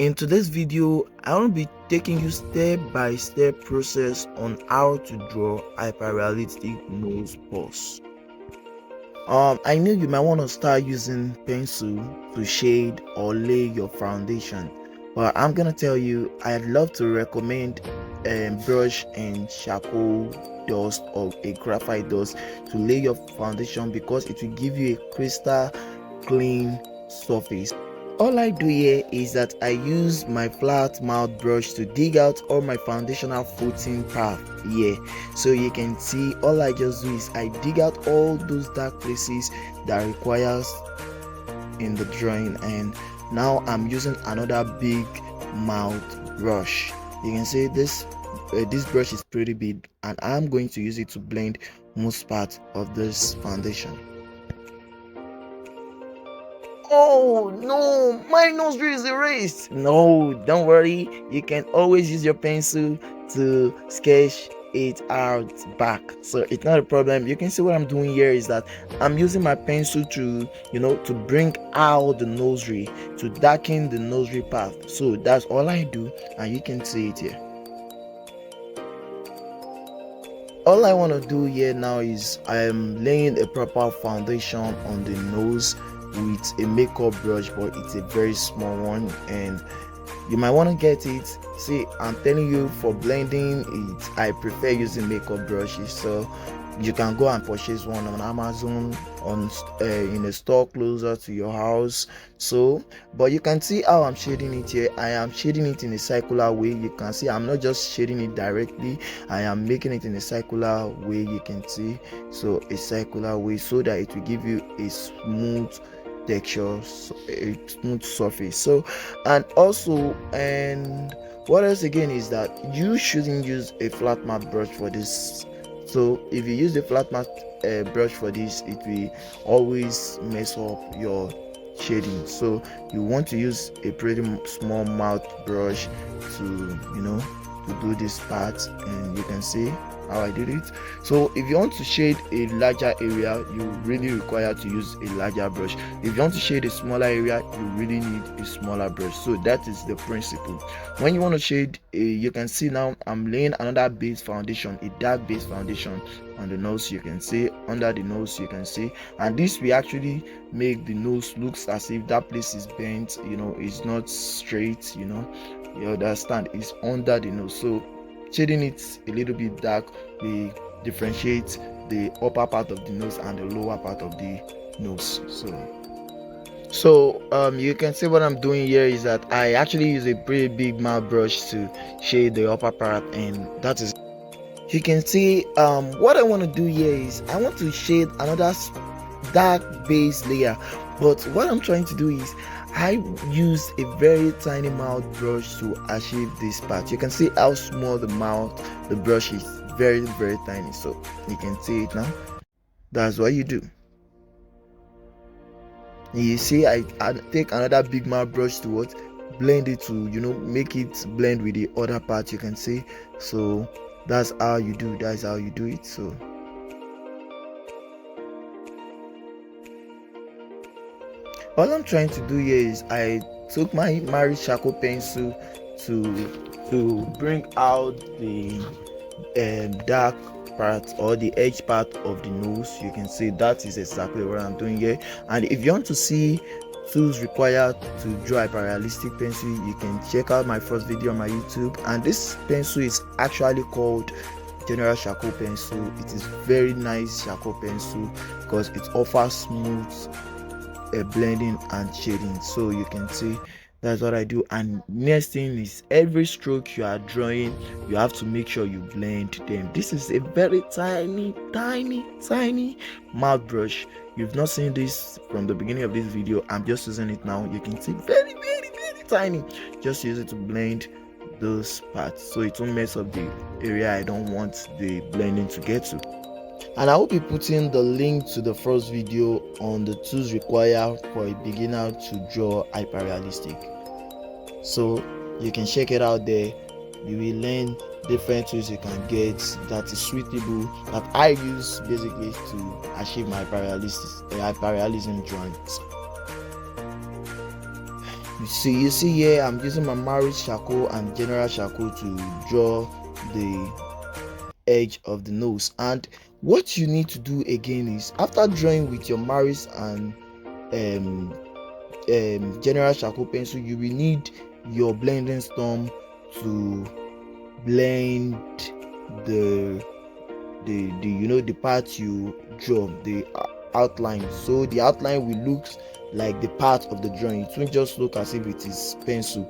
In today's video, I will be taking you step-by-step process on how to draw hyperrealistic nose pores. I know you might want to start using pencil to shade or lay your foundation, but I'm gonna tell you I'd love to recommend brush and charcoal dust or a graphite dust to lay your foundation because it will give you a crystal clean surface. All I do here is that I use my flat mouth brush to dig out all my foundational footing path here. So you can see all I just do is I dig out all those dark places that requires in the drawing, and now I'm using another big mouth brush. You can see this brush is pretty big and I'm going to use it to blend most part of this foundation. Oh no, my nostril is erased. No, don't worry, you can always use your pencil to sketch it out back, so it's not a problem. You can see what I'm doing here is that I'm using my pencil to to bring out the nostril, to darken the nostril path. So that's all I do and you can see it here. All I want to do here now is I am laying a proper foundation on the nose with a makeup brush, but it's a very small one and you might want to get it. See, I'm telling you, for blending it I prefer using makeup brushes, so you can go and purchase one on Amazon in a store closer to your house. So but you can see how I'm shading it here. I am shading it in a circular way. You can see I'm not just shading it directly, I am making it in a circular way. You can see, so a circular way so that it will give you a smooth texture, a smooth surface. So and also, and what else again is that you shouldn't use a flat mat brush for this. So if you use the flat mat brush for this, it will always mess up your shading. So you want to use a pretty small mouth brush to to do this part, and you can see how I did it. So if you want to shade a larger area, you really require to use a larger brush. If you want to shade a smaller area, you really need a smaller brush. So that is the principle. When you want to shade you can see now I'm laying another base foundation, a dark base foundation on the nose. You can see under the nose, you can see, and this will actually make the nose looks as if that place is bent, it's not straight, you understand, it's under the nose. So shading it a little bit dark will differentiate the upper part of the nose and the lower part of the nose. So you can see what I'm doing here is that I actually use a pretty big mouth brush to shade the upper part, and that is, you can see what I want to do here is I want to shade another dark base layer, but what I'm trying to do is I use a very tiny mouth brush to achieve this part. You can see how small the brush is, very tiny. So you can see it now. That's what you do. You see I take another big mouth brush to blend it, to make it blend with the other part. You can see, so that's how you do it. So all I'm trying to do here is I took my charcoal pencil to bring out the dark part or the edge part of the nose. You can see that is exactly what I'm doing here. And if you want to see tools required to draw hyperrealistic pencil, you can check out my first video on my YouTube, and this pencil is actually called general charcoal pencil. It is very nice charcoal pencil because it offers smooth blending and shading. So you can see that's what I do. And next thing is, every stroke you are drawing, you have to make sure you blend them. This is a very tiny mouth brush. You've not seen this from the beginning of this video. I'm just using it now. You can see very tiny. Just use it to blend those parts so it won't mess up the area I don't want the blending to get to. And I will be putting the link to the first video on the tools required for a beginner to draw hyperrealistic, so you can check it out there. You will learn different tools you can get that is suitable, that I use basically to achieve my hyperrealism drawings. You see here, I'm using my married charcoal and general charcoal to draw the edge of the nose. And what you need to do again is, after drawing with your Maris and um, general charcoal pencil, you will need your blending storm to blend the the part you draw, the outline. So the outline will look like the part of the drawing. It won't just look as if it is pencil.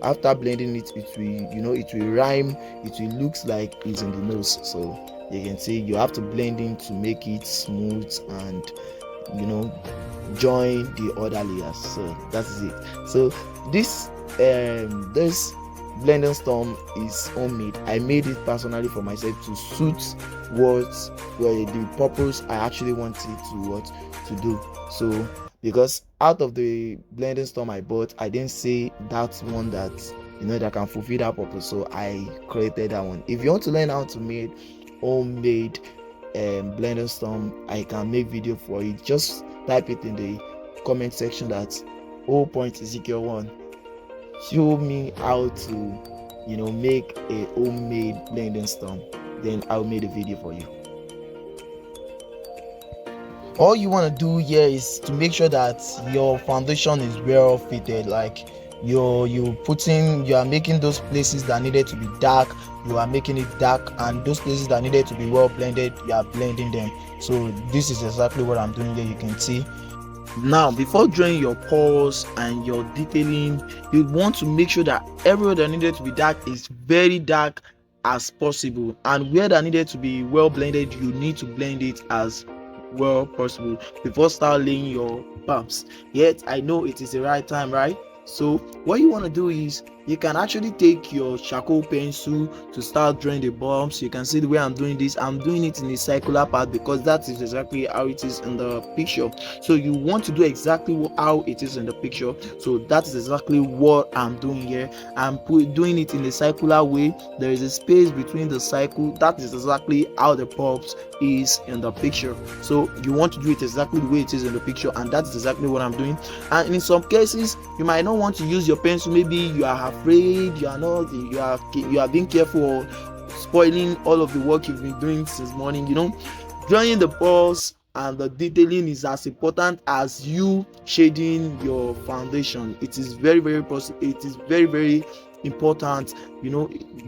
After blending it, it will it will rhyme. It will looks like it's in the nose. So you can see you have to blend in to make it smooth and join the other layers. So that is it. So this blending storm is homemade. I made it personally for myself to suit the purpose I actually wanted to do. So because out of the blending storm I bought, I didn't say that one that that can fulfill that purpose, so I created that one. If you want to learn how to make homemade blending storm, I can make video for it. Just type it in the comment section that Ezekiel1 show me how to make a homemade blending storm, then I'll make a video for you. All you want to do here is to make sure that your foundation is well fitted. Like you are making those places that needed to be dark, you are making it dark, and those places that needed to be well blended, you are blending them. So this is exactly what I'm doing here. You can see. Now, before drawing your pores and your detailing, you want to make sure that everywhere that needed to be dark is very dark as possible, and where that needed to be well blended, you need to blend it as well possible before start laying your bumps. Yet I know it is the right time, right? So what you want to do is you can actually take your charcoal pencil to start drawing the bumps. You can see the way I'm doing this. I'm doing it in a circular path because that is exactly how it is in the picture. So you want to do exactly how it is in the picture. So that is exactly what I'm doing here. I'm doing it in a circular way. There is a space between the cycle. That is exactly how the bumps is in the picture. So you want to do it exactly the way it is in the picture, and that's exactly what I'm doing. And in some cases you might not want to use your pencil. Maybe you are afraid, you are being careful or spoiling all of the work you've been doing since morning. Drawing the pores and the detailing is as important as you shading your foundation. It is very very important.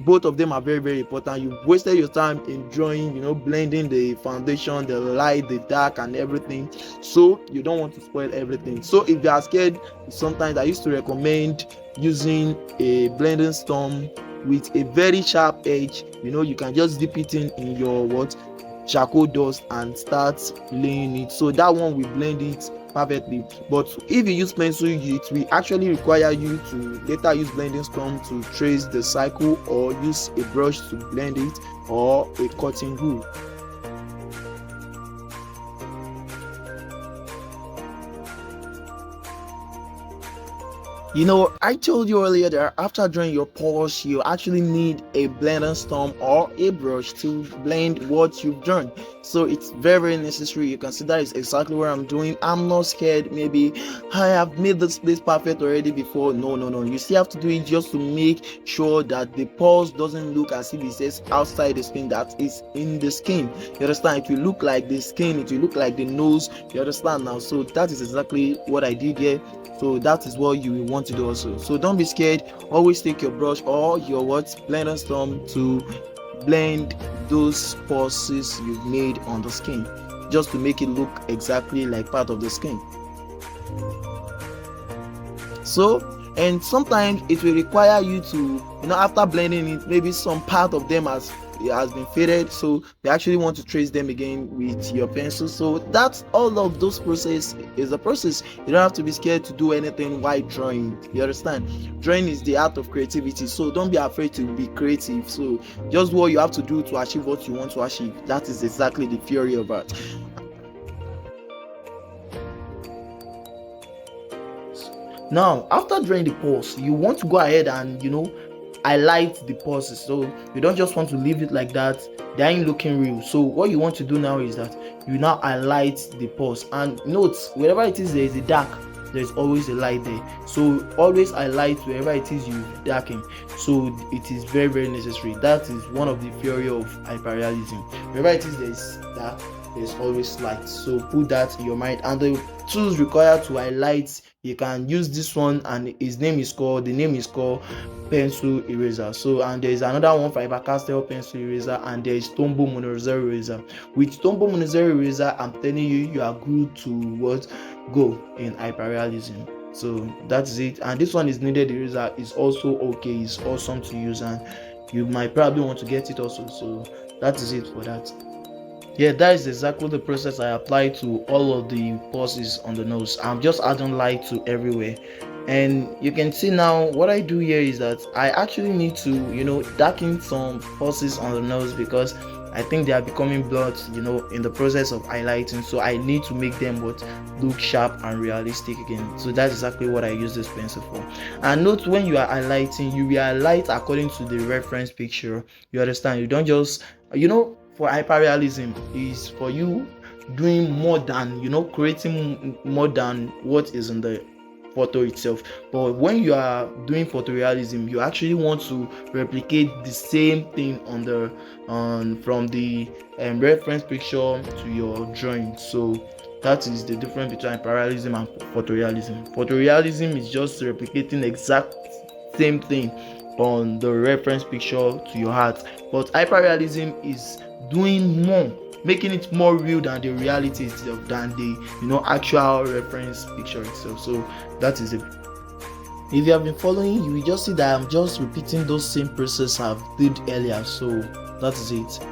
Both of them are very very important. You've wasted your time in drawing, blending the foundation, the light, the dark, and everything. So you don't want to spoil everything. So if you are scared, sometimes I used to recommend using a blending storm with a very sharp edge. You can just dip it in your charcoal dust and start laying it. So that one will blend it perfectly. But if you use pencil, it will actually require you to later use blending storm to trace the cycle, or use a brush to blend it, or a cutting rule. I told you earlier that after drawing your pores, you actually need a blending storm or a brush to blend what you've drawn. So it's very very necessary. You can see that is exactly what I'm doing. I'm not scared. Maybe I have made this place perfect already before. No. You still have to do it just to make sure that the pores doesn't look as if it says outside the skin, that is in the skin. You understand? It will look like the skin. It will look like the nose. You understand now? So that is exactly what I did here. So that is what you will want to do also. So don't be scared. Always take your brush or your blending storm to blend those pores you've made on the skin, just to make it look exactly like part of the skin. So, and sometimes it will require you to, after blending it, maybe some part of them has been faded, so you actually want to trace them again with your pencil. So that's all of those process is a process. You don't have to be scared to do anything while drawing. You understand? Drawing is the art of creativity, so don't be afraid to be creative. So just what you have to do to achieve what you want to achieve. That is exactly the theory of art. Now, after drawing the pores, you want to go ahead and highlight the pores. So you don't just want to leave it like that, they ain't looking real. So what you want to do now is that you now highlight the pores, and note wherever it is there is a dark, there's always a light there. So always highlight wherever it is you darken. So it is very, very necessary. That is one of the theory of hyperrealism. Wherever it is there's dark, there's always light. So put that in your mind. And the tools required to highlight, you can use this one, and the name is called pencil eraser. So, and there is another one, Faber-Castell pencil eraser, and there is Tombow monozer eraser. With Tombow monozer eraser, I'm telling you, you are good to go in hyperrealism. So that's it. And this one is kneaded eraser, is also okay, it's awesome to use, and you might probably want to get it also. So that is it for that. Yeah, that is exactly the process I apply to all of the pores on the nose. I'm just adding light to everywhere. And you can see now what I do here is that I actually need to, darken some pores on the nose, because I think they are becoming blurred, in the process of highlighting. So I need to make them look sharp and realistic again. So that's exactly what I use this pencil for. And note, when you are highlighting, you will highlight according to the reference picture. You understand? You don't just, for hyperrealism is for you doing more than, creating more than what is in the photo itself. But when you are doing photorealism, you actually want to replicate the same thing from the reference picture to your drawing. So that is the difference between hyperrealism and photorealism. Photorealism is just replicating exact same thing on the reference picture to your heart, but hyperrealism is doing more, making it more real than the reality itself, than the actual reference picture itself. So that is it. If you have been following, you will just see that I'm just repeating those same process I've did earlier. So that is it.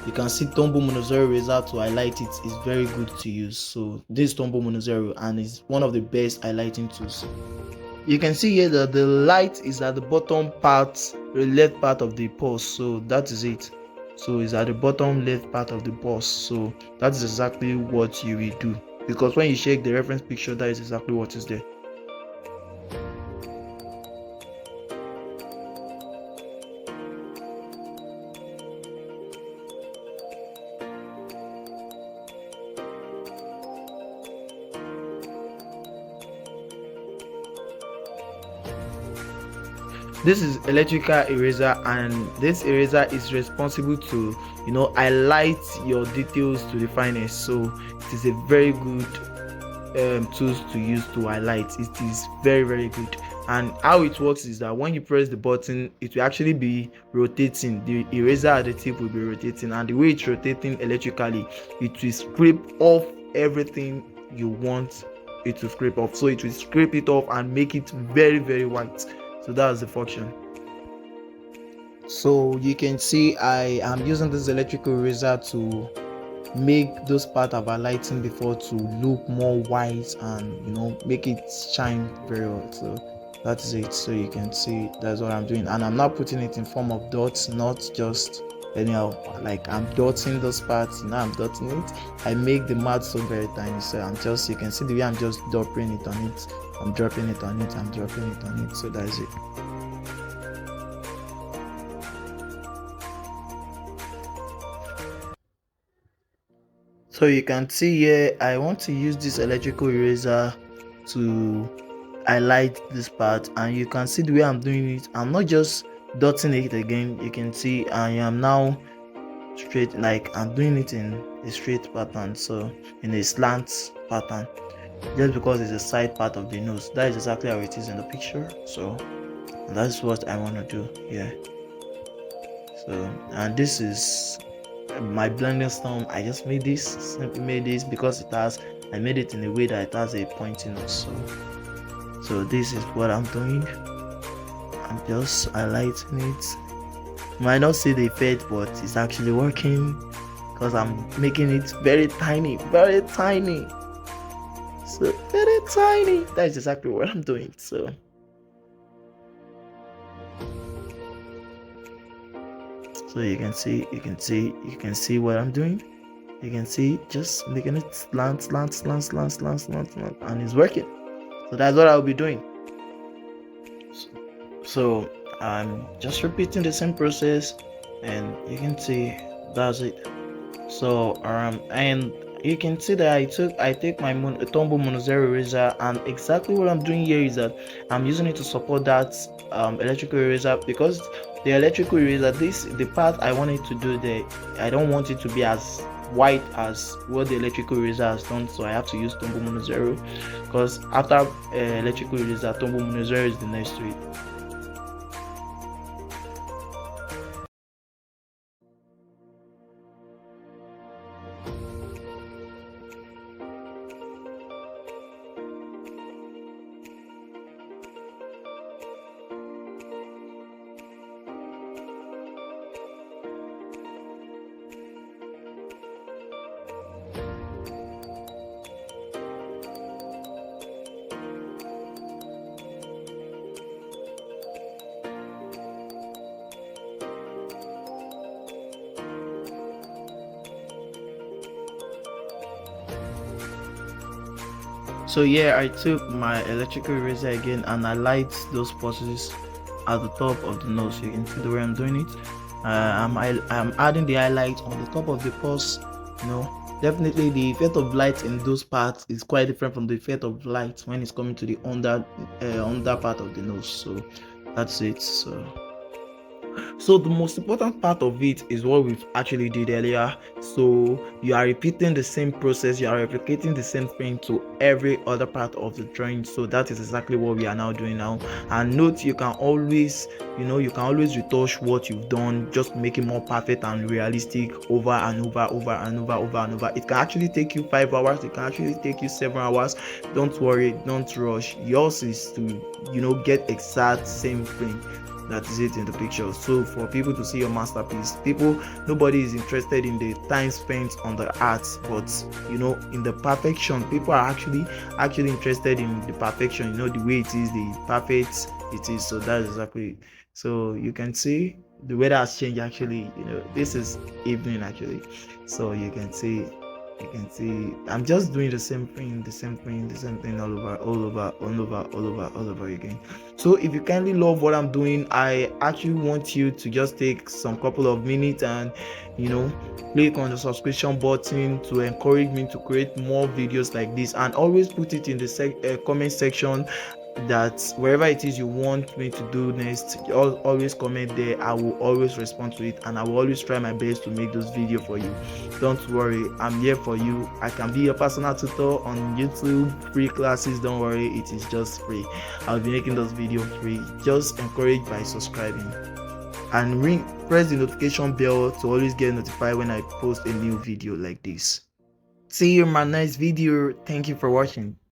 You can see Tombow monozer eraser to highlight it is very good to use. So this is Tombow monozer, and it's one of the best highlighting tools. You can see here that the light is at the bottom part, the left part of the pore. So that is it. So it's at the bottom left part of the pore. So that is exactly what you will do, because when you check the reference picture, that is exactly what is there. This is electrical eraser, and this eraser is responsible to highlight your details to the finest. So it is a very good tools to use to highlight. It is very, very good. And how it works is that when you press the button, it will actually be rotating. The eraser at the tip will be rotating, and the way it's rotating electrically, it will scrape off everything you want it to scrape off. So it will scrape it off and make it very, very white. So that's the function. So you can see I am using this electrical eraser to make those part of our lighting before to look more white, and make it shine very well. So that is it. So you can see that's what I'm doing, and I'm not putting it in form of dots, not just anyhow, like I'm dotting those parts. I'm dotting it. I make the mat so very tiny, so you can see the way I'm just dropping it on it. I'm dropping it on it, I'm dropping it on it. So that's it. So you can see here, I want to use this electrical eraser to highlight this part, and you can see the way I'm doing it. I'm not just dotting it again. You can see I am now straight, like I'm doing it in a straight pattern, so in a slant pattern, just because it's a side part of the nose. That is exactly how it is in the picture. So that's what I want to do here. So, and this is my blending stone. I just simply made this because I made it in a way that it has a pointy nose. So this is what I'm doing. I'm just highlighting it. You might not see the effect, but it's actually working because I'm making it very tiny, very tiny. So very tiny. That's exactly what I'm doing. So you can see what I'm doing. You can see just making it slant, and it's working. So that's what I'll be doing. So I'm just repeating the same process, and you can see that's it. So and you can see that I take my Tombow Mono Zero eraser, and exactly what I'm doing here is that I'm using it to support that electrical eraser, because the electrical eraser, the part I want it to do there, I don't want it to be as white as what the electrical eraser has done, so I have to use Tombow Mono Zero, because after electrical eraser, Tombow Mono Zero is the next to it. So yeah, I took my electrical eraser again and I light those pulses at the top of the nose. You can see the way I'm doing it. I'm adding the highlight on the top of the pulse. Definitely the effect of light in those parts is quite different from the effect of light when it's coming to the under part of the nose. So that's it. So the most important part of it is what we've actually did earlier. So you are repeating the same process, you are replicating the same thing to every other part of the drawing. So that is exactly what we are now doing now. And note, you can always retouch what you've done, just make it more perfect and realistic over and over. It can actually take you 5 hours, it can actually take you 7 hours. Don't worry, don't rush. Yours is to get exact same thing. That is it in the picture. So for people to see your masterpiece, nobody is interested in the time spent on the art, but in the perfection. People are actually interested in the perfection, the way it is, the perfect it is. So that's exactly it. So you can see the weather has changed actually. This is evening actually, so you can see I'm just doing the same thing all over again. So if you kindly love what I'm doing, I actually want you to just take some couple of minutes and click on the subscription button to encourage me to create more videos like this, and always put it in the comment section that wherever it is you want me to do next, always comment there. I will always respond to it, and I will always try my best to make those videos for you. Don't worry, I'm here for you. I can be your personal tutor on YouTube, free classes. Don't worry, it is just free. I'll be making those videos free. Just encourage by subscribing and press the notification bell to always get notified when I post a new video like this. See you in my next video. Thank you for watching.